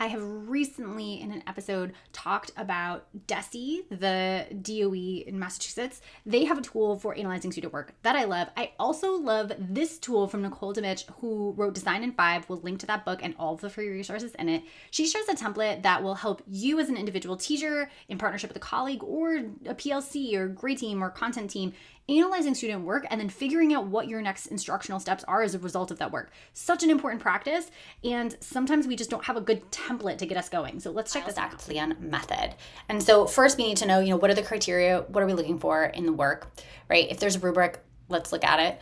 I have recently in an episode talked about DESE, the DOE in Massachusetts. They have a tool for analyzing student work that I love. I also love this tool from Nicole Dimich, who wrote Design in 5. We'll link to that book and all of the free resources in it. She shares a template that will help you as an individual teacher in partnership with a colleague or a PLC or grade team or content team analyzing student work and then figuring out what your next instructional steps are as a result of that work. Such an important practice, and sometimes we just don't have a good template to get us going. So let's check this out. Plan method. And so first we need to know, what are the criteria? What are we looking for in the work, right? If there's a rubric, let's look at it.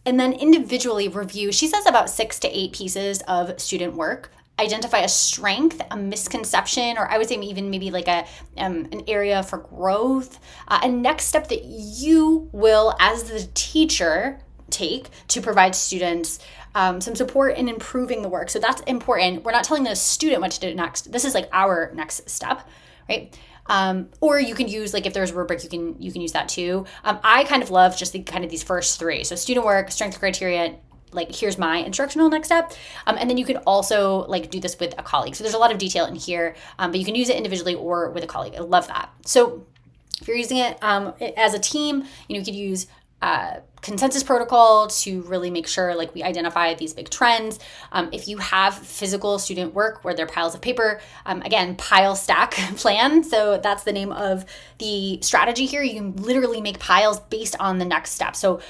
And then individually review. She says about 6 to 8 pieces of student work. Identify a strength, a misconception, or I would say even maybe like an area for growth. A next step that you will, as the teacher, take to provide students some support in improving the work. So that's important. We're not telling the student what to do next. This is like our next step, right? Or you can use, like, if there's a rubric, you can use that too. I kind of love just these first 3. So student work, strength criteria, like here's my instructional next step. And then you can also do this with a colleague. So there's a lot of detail in here, but you can use it individually or with a colleague. I love that. So if you're using it as a team, you could use consensus protocol to really make sure we identify these big trends. If you have physical student work where they're piles of paper, again, pile stack plan. So that's the name of the strategy here. You can literally make piles based on the next step. So,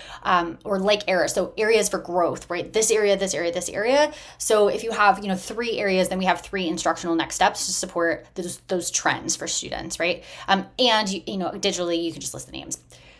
or like areas. So areas for growth, right? This area, this area, this area. So if you have, 3 areas, then we have 3 instructional next steps to support those trends for students, right? And digitally, you can just list the names.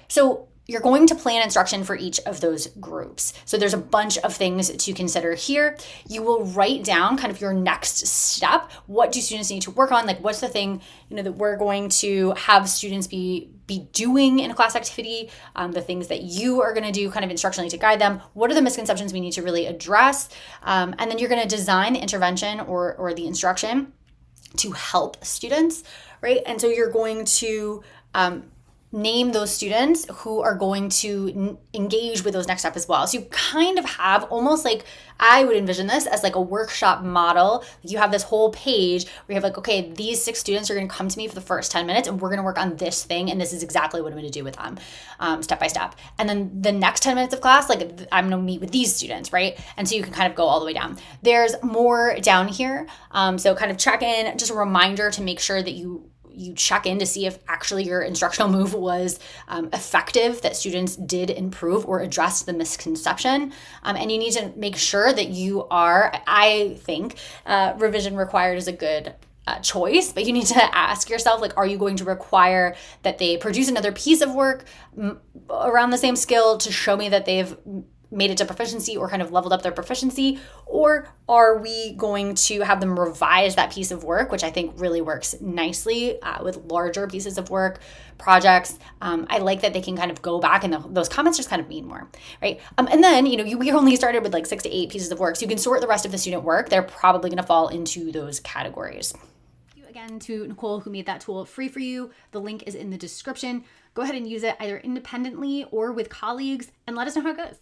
So you're going to plan instruction for each of those groups. So there's a bunch of things to consider here. You will write down kind of your next step. What do students need to work on? What's the thing, that we're going to have students be doing in a class activity, the things that you are going to do kind of instructionally to guide them. What are the misconceptions we need to really address? And then you're going to design the intervention or the instruction to help students, right? And so you're going to name those students who are going to engage with those next steps as well. So you kind of have almost I would envision this as a workshop model. You have this whole page where you have okay, these 6 students are going to come to me for the first 10 minutes and we're going to work on this thing. And this is exactly what I'm going to do with them step by step. And then the next 10 minutes of class, I'm going to meet with these students, right? And so you can kind of go all the way down. There's more down here. So kind of check in, just a reminder to make sure that you check in to see if actually your instructional move was effective, that students did improve or address the misconception. And you need to make sure that you are, I think, revision required is a good choice, but you need to ask yourself, are you going to require that they produce another piece of work around the same skill to show me that they've made it to proficiency or kind of leveled up their proficiency? Or are we going to have them revise that piece of work, which I think really works nicely with larger pieces of work, projects. I like that they can kind of go back and those comments just kind of mean more, right? And then, we only started with 6 to 8 pieces of work. So you can sort the rest of the student work. They're probably going to fall into those categories. Thank you again to Nicole, who made that tool free for you. The link is in the description. Go ahead and use it either independently or with colleagues and let us know how it goes.